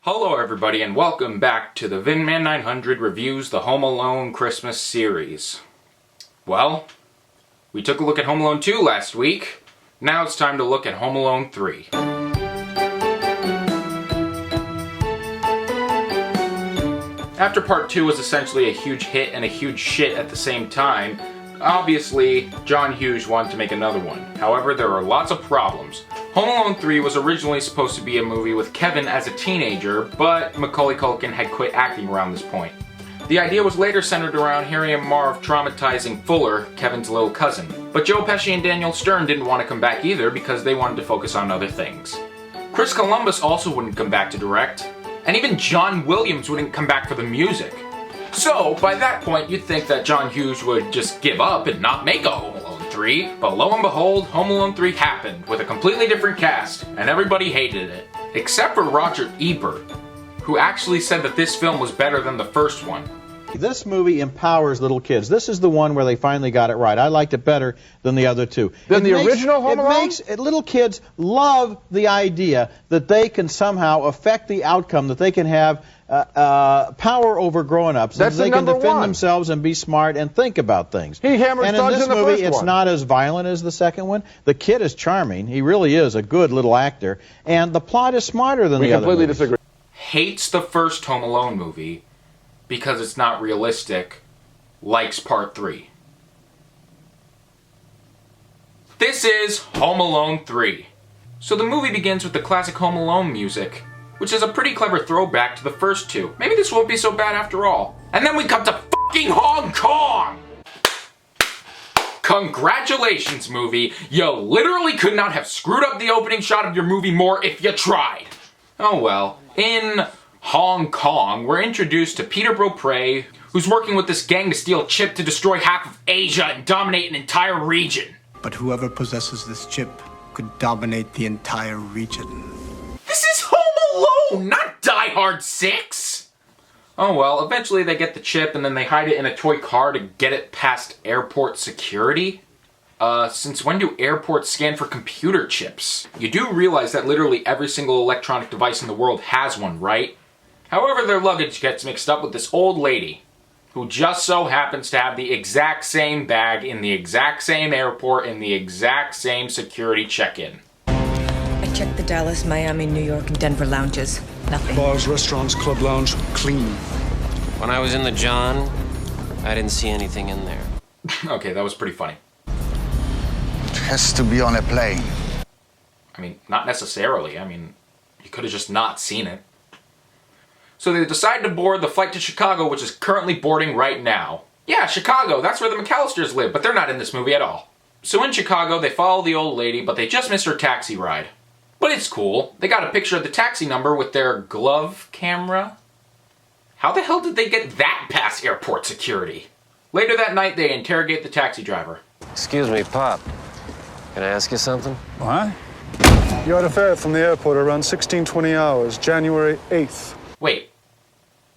Hello everybody and welcome back to the VINMAN 900 reviews the Home Alone Christmas series. Well, we took a look at Home Alone 2 last week. Now it's time to look at Home Alone 3. After part 2 was essentially a huge hit and a huge shit at the same time, obviously John Hughes wanted to make another one. However, there are lots of problems. Home Alone 3 was originally supposed to be a movie with Kevin as a teenager, but Macaulay Culkin had quit acting around this point. The idea was later centered around Harry and Marv traumatizing Fuller, Kevin's little cousin. But Joe Pesci and Daniel Stern didn't want to come back either because they wanted to focus on other things. Chris Columbus also wouldn't come back to direct, and even John Williams wouldn't come back for the music. So, by that point, you'd think that John Hughes would just give up and not make a Home Alone 3, but lo and behold, Home Alone 3 happened, with a completely different cast, and everybody hated it. Except for Roger Ebert, who actually said that this film was better than the first one. This movie empowers little kids. This is the one where they finally got it right. I liked it better than the other two. Than the original Home Alone? Little kids love the idea that they can somehow affect the outcome, that they can have power over grown-ups. That's they can defend one. themselves and be smart and think about things. He hammers and thugs in this in the movie, first it's one. not as violent as the second one. The kid is charming. He really is a good little actor. And the plot is smarter than the other completely movies. disagree. Hates the first Home Alone movie because it's not realistic, likes part 3. This is Home Alone 3. So the movie begins with the classic Home Alone music, which is a pretty clever throwback to the first two. Maybe this won't be so bad after all. And then we come to fucking Hong Kong! Congratulations, movie. You literally could not have screwed up the opening shot of your movie more if you tried. Oh well. In Hong Kong, we're introduced to Peter Beaupre, who's working with this gang to steal a chip to destroy half of Asia and dominate an entire region. But whoever possesses this chip could dominate the entire region. This is Home Alone, not Die Hard 6! Oh well, eventually they get the chip and then they hide it in a toy car to get it past airport security. Since when do airports scan for computer chips? You do realize that literally every single electronic device in the world has one, right? However, their luggage gets mixed up with this old lady, who just so happens to have the exact same bag in the exact same airport in the exact same security check-in. I checked the Dallas, Miami, New York, and Denver lounges. Nothing. Bars, restaurants, club lounge, clean. When I was in the John, I didn't see anything in there. Okay, that was pretty funny. It has to be on a plane. I mean, not necessarily. I mean, you could have just not seen it. So they decide to board the flight to Chicago, which is currently boarding right now. Yeah, Chicago, that's where the McAllisters live, but they're not in this movie at all. So in Chicago, they follow the old lady, but they just missed her taxi ride. But it's cool. They got a picture of the taxi number with their glove camera. How the hell did they get that past airport security? Later that night, they interrogate the taxi driver. Excuse me, Pop. Can I ask you something? What? You had a fare from the airport around 16:20 hours, January 8th. Wait,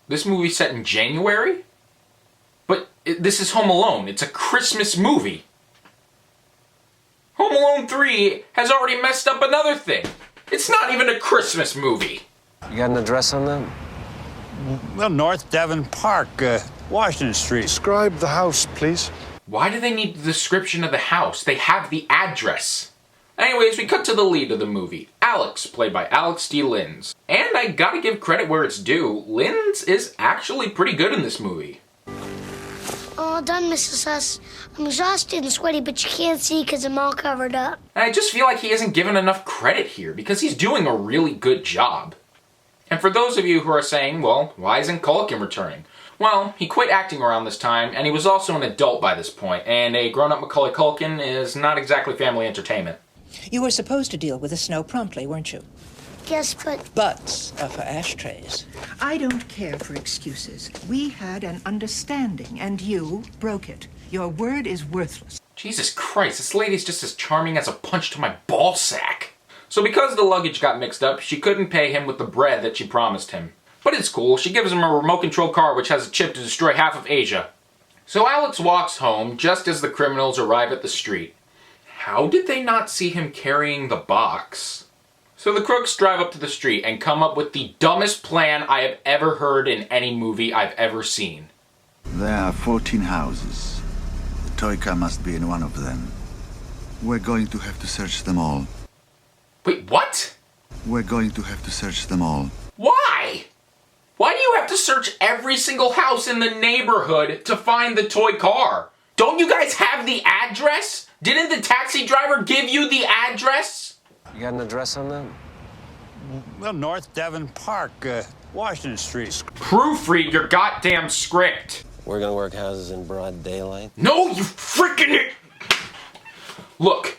this movie's set in January? But this is Home Alone. It's a Christmas movie. Home Alone 3 has already messed up another thing. It's not even a Christmas movie. You got an address on them? Well, North Devon Park, Washington Street. Describe the house, please. Why do they need the description of the house? They have the address. Anyways, we cut to the lead of the movie, Alex, played by Alex D. Linz. And I gotta give credit where it's due, Linz is actually pretty good in this movie. All done, Mrs. S. I'm exhausted and sweaty, but you can't see because I'm all covered up. And I just feel like he isn't given enough credit here, because he's doing a really good job. And for those of you who are saying, well, why isn't Culkin returning? Well, he quit acting around this time, and he was also an adult by this point, and a grown-up Macaulay Culkin is not exactly family entertainment. You were supposed to deal with the snow promptly, weren't you? Yes, but Butts are for ashtrays. I don't care for excuses. We had an understanding, and you broke it. Your word is worthless. Jesus Christ, this lady's just as charming as a punch to my ballsack. So because the luggage got mixed up, she couldn't pay him with the bread that she promised him. But it's cool, she gives him a remote-controlled car which has a chip to destroy half of Asia. So Alex walks home just as the criminals arrive at the street. How did they not see him carrying the box? So the crooks drive up to the street and come up with the dumbest plan I have ever heard in any movie I've ever seen. There are 14 houses. The toy car must be in one of them. We're going to have to search them all. Wait, what? We're going to have to search them all. Why? Why do you have to search every single house in the neighborhood to find the toy car? Don't you guys have the address? Didn't the taxi driver give you the address? You got an address on that? Well, North Devon Park, Washington Street. Proofread your goddamn script. We're gonna work houses in broad daylight? No, you freaking... Look,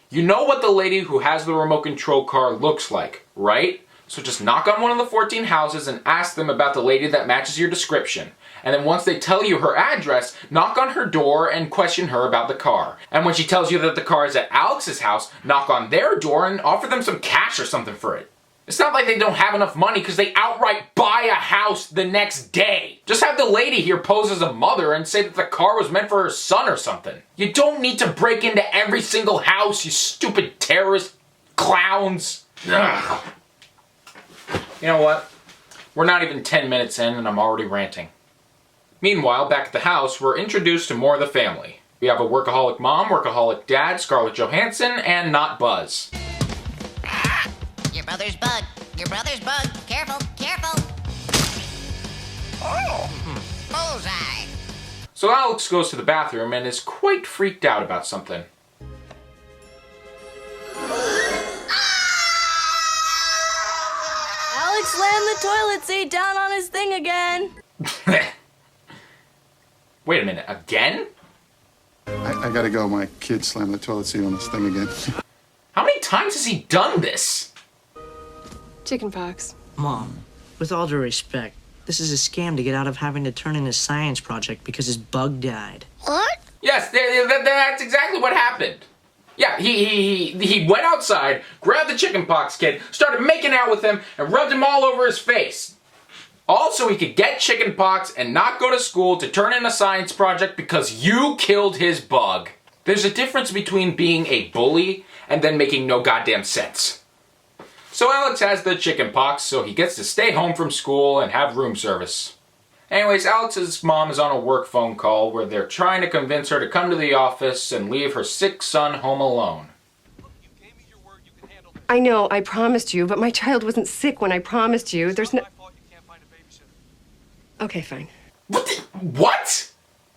you know what the lady who has the remote control car looks like, right? So just knock on one of the 14 houses and ask them about the lady that matches your description. And then once they tell you her address, knock on her door and question her about the car. And when she tells you that the car is at Alex's house, knock on their door and offer them some cash or something for it. It's not like they don't have enough money because they outright buy a house the next day. Just have the lady here pose as a mother and say that the car was meant for her son or something. You don't need to break into every single house, you stupid terrorist clowns. Ugh. You know what? We're not even 10 minutes in and I'm already ranting. Meanwhile, back at the house, we're introduced to more of the family. We have a workaholic mom, workaholic dad, Scarlett Johansson, and not Buzz. Your brother's bug. Your brother's bug. Careful, careful. Oh, bullseye. So Alex goes to the bathroom and is quite freaked out about something. Alex slammed the toilet seat down on his thing again. Wait a minute, again? I gotta go. My kid slammed the toilet seat on this thing again. How many times has he done this? Chickenpox. Mom, with all due respect, this is a scam to get out of having to turn in his science project because his bug died. What? Yes, that's exactly what happened. Yeah, he went outside, grabbed the chickenpox kid, started making out with him, and rubbed him all over his face. All so he could get chickenpox and not go to school to turn in a science project because you killed his bug. There's a difference between being a bully and then making no goddamn sense. So Alex has the chickenpox, so he gets to stay home from school and have room service. Anyways, Alex's mom is on a work phone call where they're trying to convince her to come to the office and leave her sick son home alone. I know, I promised you, but my child wasn't sick when I promised you. There's no... Okay, fine. What?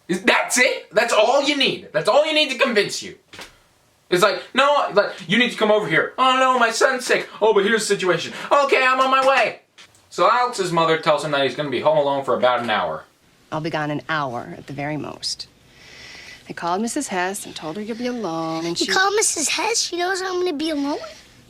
That's it? That's all you need? That's all you need to convince you? It's like, no, you need to come over here. Oh no, my son's sick. Oh, but here's the situation. Okay, I'm on my way. So Alex's mother tells him that he's going to be home alone for about an hour. I'll be gone an hour at the very most. I called Mrs. Hess and told her you'll be alone, and You call Mrs. Hess? She knows I'm going to be alone?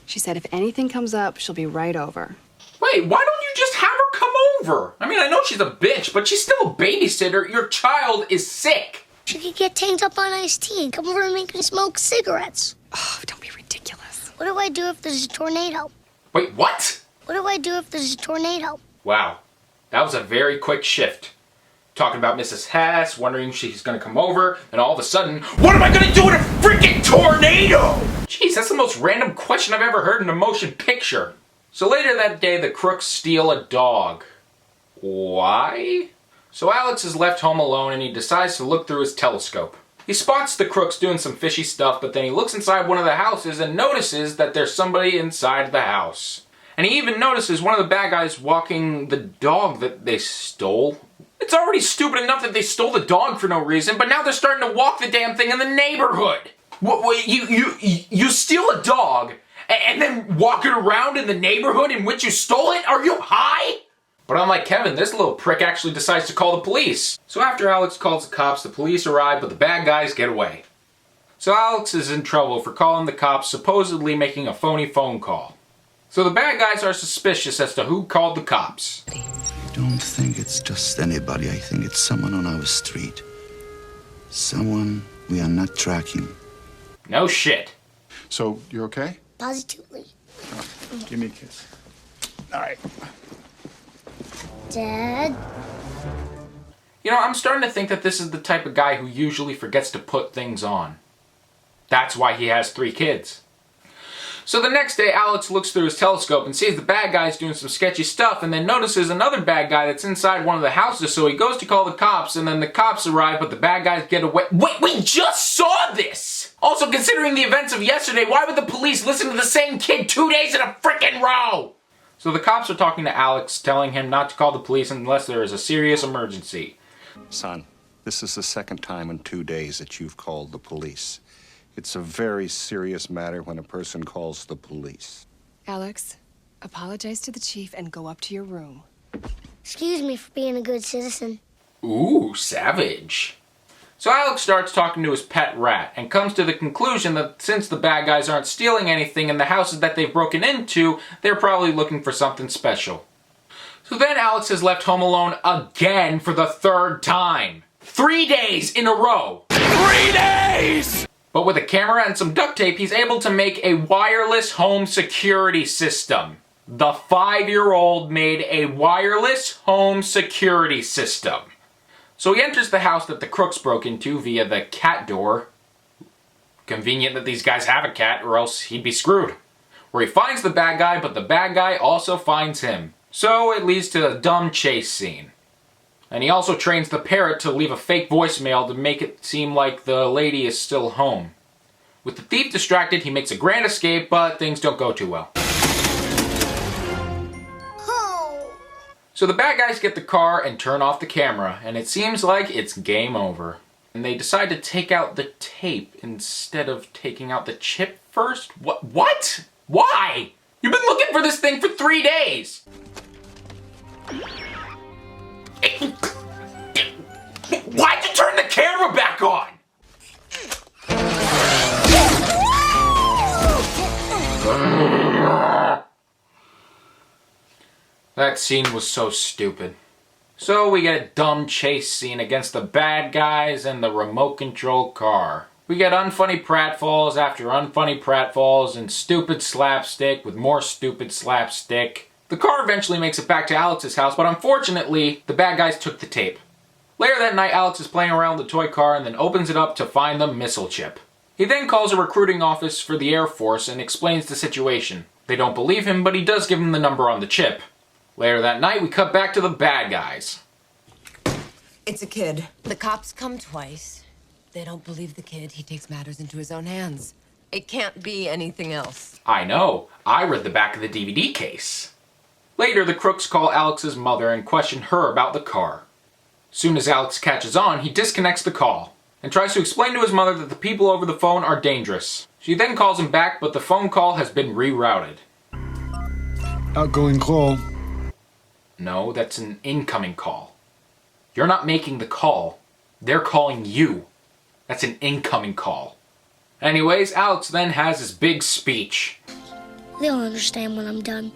She said if anything comes up, she'll be right over. Wait, why don't you just have her come over? I mean, I know she's a bitch, but she's still a babysitter. Your child is sick. She could get tanked up on iced tea and come over and make me smoke cigarettes. Oh, don't be ridiculous. What do I do if there's a tornado? Wait, what? What do I do if there's a tornado? Wow, that was a very quick shift. Talking about Mrs. Hess, wondering if she's gonna come over, and all of a sudden, what am I gonna do in a freaking tornado? Jeez, that's the most random question I've ever heard in a motion picture. So later that day, the crooks steal a dog. Why? So Alex is left home alone and he decides to look through his telescope. He spots the crooks doing some fishy stuff, but then he looks inside one of the houses and notices that there's somebody inside the house. And he even notices one of the bad guys walking the dog that they stole. It's already stupid enough that they stole the dog for no reason, but now they're starting to walk the damn thing in the neighborhood. What, you steal a dog and then walk it around in the neighborhood in which you stole it? Are you high? But unlike Kevin, this little prick actually decides to call the police. So after Alex calls the cops, the police arrive, but the bad guys get away. So Alex is in trouble for calling the cops, supposedly making a phony phone call. So the bad guys are suspicious as to who called the cops. I don't think it's just anybody. I think it's someone on our street. Someone we are not tracking. No shit. So, you okay? Positively. Give me a kiss. All right. Dad? You know, I'm starting to think that this is the type of guy who usually forgets to put things on. That's why he has 3 kids. So the next day, Alex looks through his telescope and sees the bad guys doing some sketchy stuff, and then notices another bad guy that's inside one of the houses, so he goes to call the cops, and then the cops arrive, but the bad guys get away. Wait, we just saw this! Also, considering the events of yesterday, why would the police listen to the same kid 2 days in a frickin' row? So the cops are talking to Alex, telling him not to call the police unless there is a serious emergency. Son, this is the second time in 2 days that you've called the police. It's a very serious matter when a person calls the police. Alex, apologize to the chief and go up to your room. Excuse me for being a good citizen. Ooh, savage. So Alex starts talking to his pet rat and comes to the conclusion that since the bad guys aren't stealing anything in the houses that they've broken into, they're probably looking for something special. So then Alex has left home alone again for the third time. 3 days in a row. 3 days! But with a camera and some duct tape, he's able to make a wireless home security system. The 5-year-old made a wireless home security system. So he enters the house that the crooks broke into via the cat door. Convenient that these guys have a cat, or else he'd be screwed. Where he finds the bad guy, but the bad guy also finds him. So it leads to a dumb chase scene. And he also trains the parrot to leave a fake voicemail to make it seem like the lady is still home. With the thief distracted, he makes a grand escape, but things don't go too well. So the bad guys get the car and turn off the camera, and it seems like it's game over. And they decide to take out the tape instead of taking out the chip first? What? Why? You've been looking for this thing for 3 days! Why'd you turn the camera back on? That scene was so stupid. So we get a dumb chase scene against the bad guys and the remote control car. We get unfunny pratfalls after unfunny pratfalls and stupid slapstick with more stupid slapstick. The car eventually makes it back to Alex's house, but unfortunately, the bad guys took the tape. Later that night, Alex is playing around with the toy car and then opens it up to find the missile chip. He then calls a recruiting office for the Air Force and explains the situation. They don't believe him, but he does give them the number on the chip. Later that night, we cut back to the bad guys. It's a kid. The cops come twice. They don't believe the kid. He takes matters into his own hands. It can't be anything else. I know. I read the back of the DVD case. Later, the crooks call Alex's mother and question her about the car. Soon as Alex catches on, he disconnects the call and tries to explain to his mother that the people over the phone are dangerous. She then calls him back, but the phone call has been rerouted. Outgoing call. No, that's an incoming call. You're not making the call. They're calling you. That's an incoming call. Anyways, Alex then has his big speech. They'll understand when I'm done.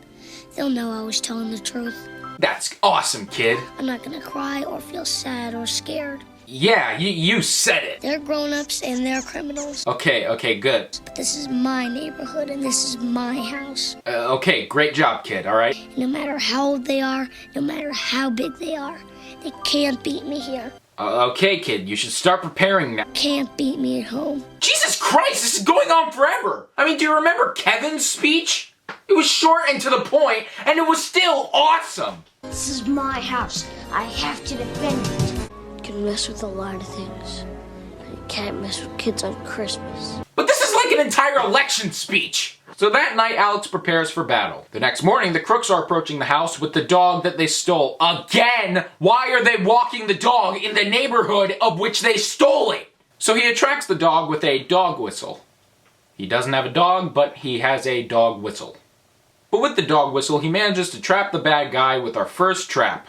They'll know I was telling the truth. That's awesome, kid. I'm not gonna cry or feel sad or scared. Yeah, you said it. They're grown-ups and they're criminals. Okay, good. But this is my neighborhood and this is my house. Okay, great job, kid, alright? No matter how old they are, no matter how big they are, they can't beat me here. Okay, kid, you should start preparing now. Can't beat me at home. Jesus Christ, this is going on forever! I mean, do you remember Kevin's speech? It was short and to the point, and it was still awesome! This is my house. I have to defend it. You can mess with a lot of things, but you can't mess with kids on Christmas. But this is like an entire election speech! So that night, Alex prepares for battle. The next morning, the crooks are approaching the house with the dog that they stole. Again! Why are they walking the dog in the neighborhood of which they stole it? So he attracts the dog with a dog whistle. He doesn't have a dog, but he has a dog whistle. But with the dog whistle, he manages to trap the bad guy with our first trap.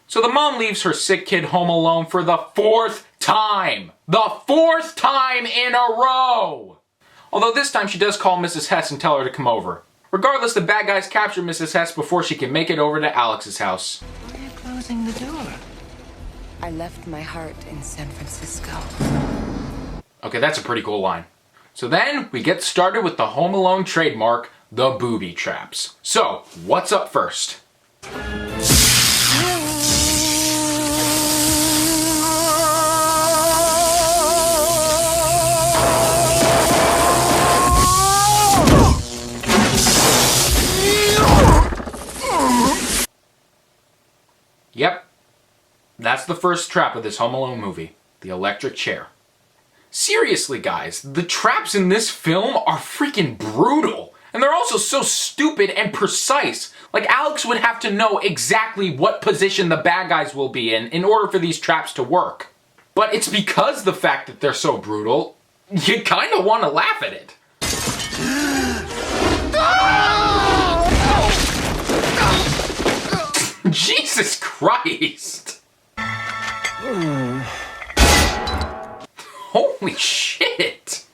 So the mom leaves her sick kid home alone for the 4th time. The 4th time in a row! Although this time she does call Mrs. Hess and tell her to come over. Regardless, the bad guys capture Mrs. Hess before she can make it over to Alex's house. Why are you closing the door? I left my heart in San Francisco. Okay, that's a pretty cool line. So then, we get started with the Home Alone trademark, the Booby Traps. So, what's up first? Yep. That's the first trap of this Home Alone movie. The electric chair. Seriously, guys, the traps in this film are freaking brutal. And they're also so stupid and precise. Like, Alex would have to know exactly what position the bad guys will be in order for these traps to work. But it's because the fact that they're so brutal, you kind of want to laugh at it. Jesus Christ! Holy shit!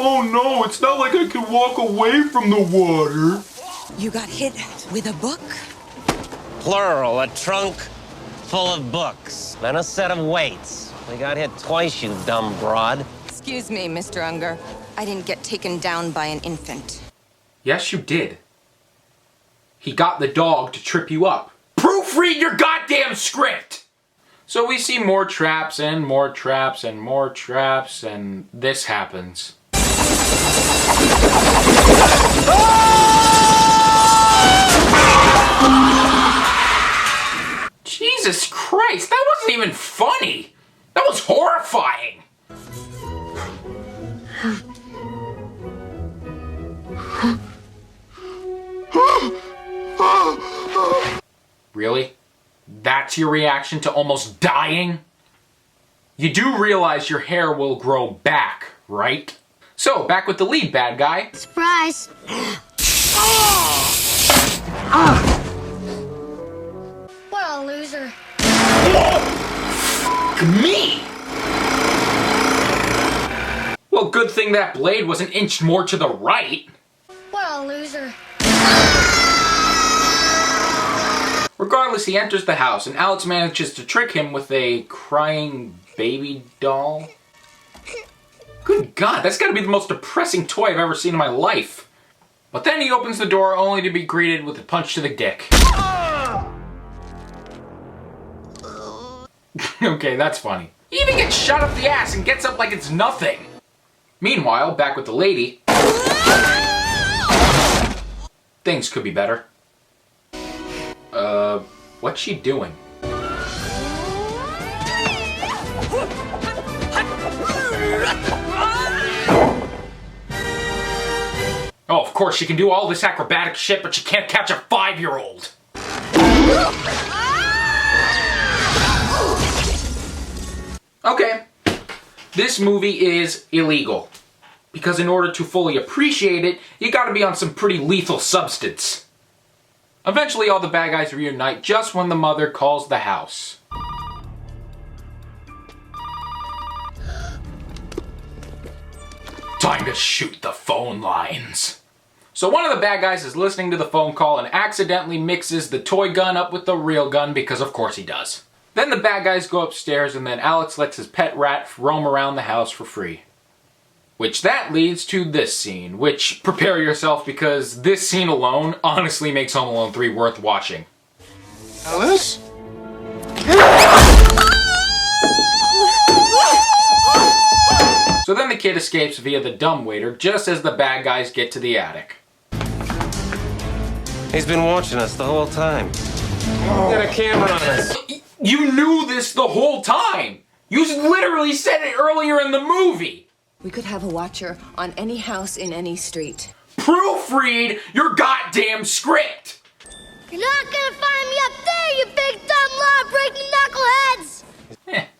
Oh no, it's not like I can walk away from the water. You got hit with a book? Plural, a trunk full of books. Then a set of weights. We got hit twice, you dumb broad. Excuse me, Mr. Unger. I didn't get taken down by an infant. Yes, you did. He got the dog to trip you up. Proofread your goddamn script! So we see more traps and more traps and more traps, and this happens. Jesus Christ, that wasn't even funny! That was horrifying! Really? That's your reaction to almost dying? You do realize your hair will grow back, right? So, back with the lead bad guy. Surprise! What a loser. Me! Well, good thing that blade was an inch more to the right. What a loser. Regardless, he enters the house, and Alex manages to trick him with a crying baby doll. Good God, that's gotta be the most depressing toy I've ever seen in my life. But then he opens the door only to be greeted with a punch to the dick. Okay, that's funny. He even gets shot up the ass and gets up like it's nothing. Meanwhile, back with the lady, things could be better. What's she doing? Oh, of course, she can do all this acrobatic shit, but she can't catch a 5-year-old. Okay, this movie is illegal. Because in order to fully appreciate it, you gotta be on some pretty lethal substance. Eventually, all the bad guys reunite just when the mother calls the house. Time to shoot the phone lines. So one of the bad guys is listening to the phone call and accidentally mixes the toy gun up with the real gun because of course he does. Then the bad guys go upstairs and then Alex lets his pet rat roam around the house for free. Which that leads to this scene, which, prepare yourself because this scene alone honestly makes Home Alone 3 worth watching. Alice? So then the kid escapes via the dumbwaiter just as the bad guys get to the attic. He's been watching us the whole time. Got a camera on us. You knew this the whole time! You literally said it earlier in the movie! We could have a watcher on any house in any street. Proofread your goddamn script! You're not gonna find me up there, you big dumb law-breaking knuckleheads!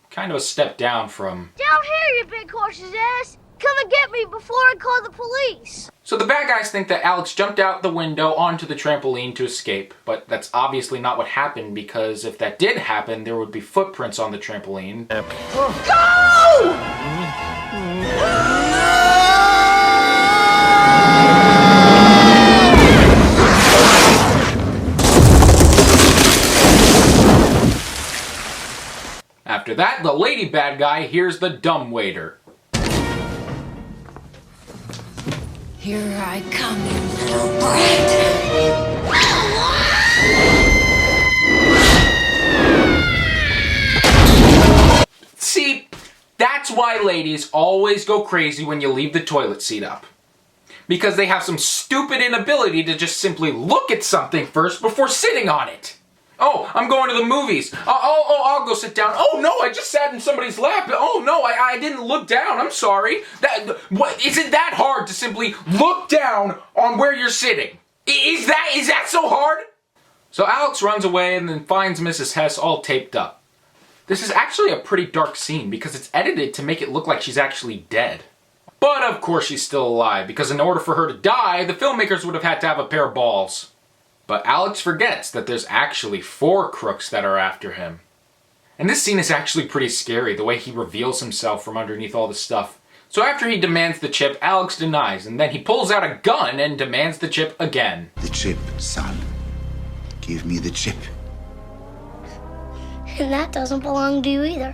Kind of a step down from... Down here, you big horse's ass! Come and get me before I call the police! So the bad guys think that Alex jumped out the window onto the trampoline to escape, but that's obviously not what happened because if that did happen, there would be footprints on the trampoline. Go! After that, the lady bad guy hears the dumbwaiter. Here I come, you little brat. See, that's why ladies always go crazy when you leave the toilet seat up. because they have some stupid inability to just simply look at something first before sitting on it. Oh, I'm going to the movies. I'll go sit down. Oh no, I just sat in somebody's lap. Oh no, I didn't look down. I'm sorry. What isn't that hard to simply look down on where you're sitting? Is that so hard? So Alex runs away and then finds Mrs. Hess all taped up. This is actually a pretty dark scene because it's edited to make it look like she's actually dead. But of course she's still alive, because in order for her to die, the filmmakers would have had to have a pair of balls. But Alex forgets that there's actually 4 crooks that are after him. And this scene is actually pretty scary, the way he reveals himself from underneath all the stuff. So after he demands the chip, Alex denies, and then he pulls out a gun and demands the chip again. The chip, son. Give me the chip. And that doesn't belong to you either.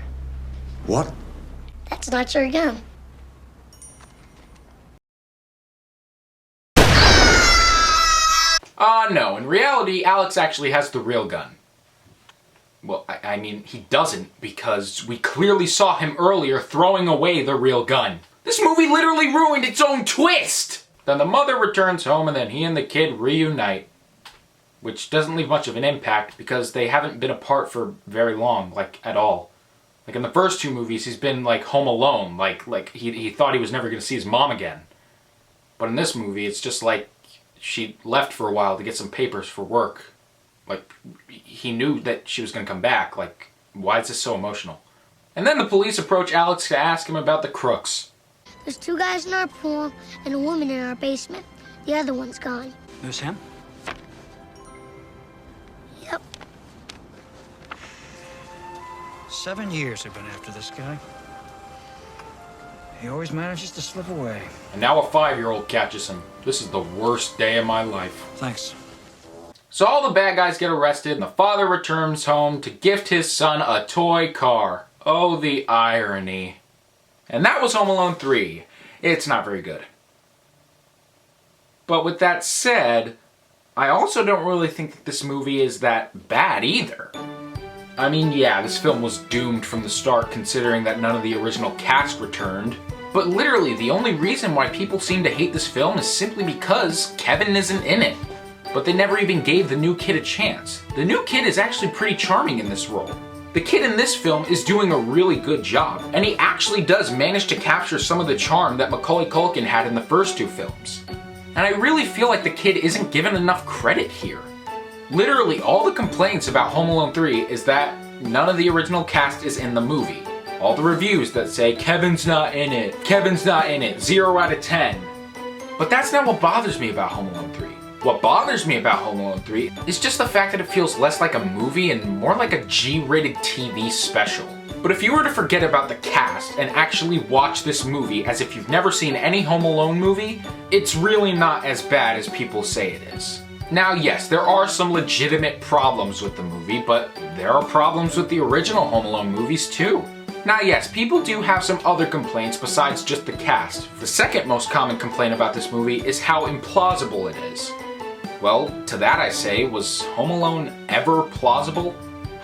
What? That's not your gun. No, in reality, Alex actually has the real gun. Well, I mean, he doesn't, because we clearly saw him earlier throwing away the real gun. This movie literally ruined its own twist! Then the mother returns home and then he and the kid reunite. Which doesn't leave much of an impact because they haven't been apart for very long, like, at all. Like, in the first 2 movies, he's been, like, home alone. Like he thought he was never going to see his mom again. But in this movie, it's just like she left for a while to get some papers for work. Like, he knew that she was going to come back. Like, why is this so emotional? And then the police approach Alex to ask him about the crooks. There's 2 guys in our pool and a woman in our basement. The other one's gone. There's him? Yep. 7 years they've been after this guy. He always manages to slip away. And now a 5-year-old catches him. This is the worst day of my life. Thanks. So all the bad guys get arrested and the father returns home to gift his son a toy car. Oh, the irony. And that was Home Alone 3. It's not very good. But with that said, I also don't really think that this movie is that bad either. I mean, yeah, this film was doomed from the start considering that none of the original cast returned. But literally, the only reason why people seem to hate this film is simply because Kevin isn't in it. But they never even gave the new kid a chance. The new kid is actually pretty charming in this role. The kid in this film is doing a really good job, and he actually does manage to capture some of the charm that Macaulay Culkin had in the first 2 films. And I really feel like the kid isn't given enough credit here. Literally, all the complaints about Home Alone 3 is that none of the original cast is in the movie. All the reviews that say, Kevin's not in it, Kevin's not in it, 0 out of 10. But that's not what bothers me about Home Alone 3. What bothers me about Home Alone 3 is just the fact that it feels less like a movie and more like a G-rated TV special. But if you were to forget about the cast and actually watch this movie as if you've never seen any Home Alone movie, it's really not as bad as people say it is. Now yes, there are some legitimate problems with the movie, but there are problems with the original Home Alone movies too. Now yes, people do have some other complaints besides just the cast. The second most common complaint about this movie is how implausible it is. Well, to that I say, was Home Alone ever plausible?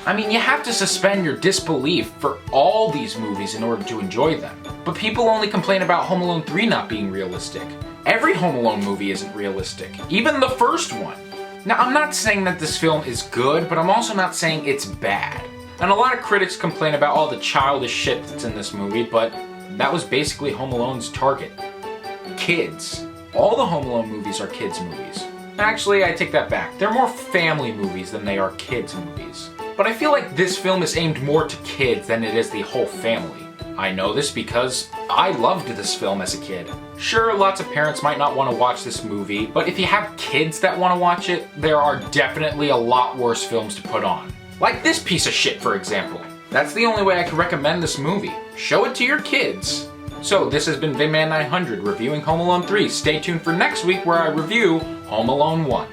I mean, you have to suspend your disbelief for all these movies in order to enjoy them. But people only complain about Home Alone 3 not being realistic. Every Home Alone movie isn't realistic, even the first one. Now, I'm not saying that this film is good, but I'm also not saying it's bad. And a lot of critics complain about all the childish shit that's in this movie, but that was basically Home Alone's target. Kids. All the Home Alone movies are kids' movies. Actually, I take that back. They're more family movies than they are kids' movies. But I feel like this film is aimed more to kids than it is the whole family. I know this because I loved this film as a kid. Sure, lots of parents might not want to watch this movie, but if you have kids that want to watch it, there are definitely a lot worse films to put on. Like this piece of shit, for example. That's the only way I can recommend this movie. Show it to your kids. So this has been VINMAN 900 reviewing Home Alone 3. Stay tuned for next week where I review Home Alone 1.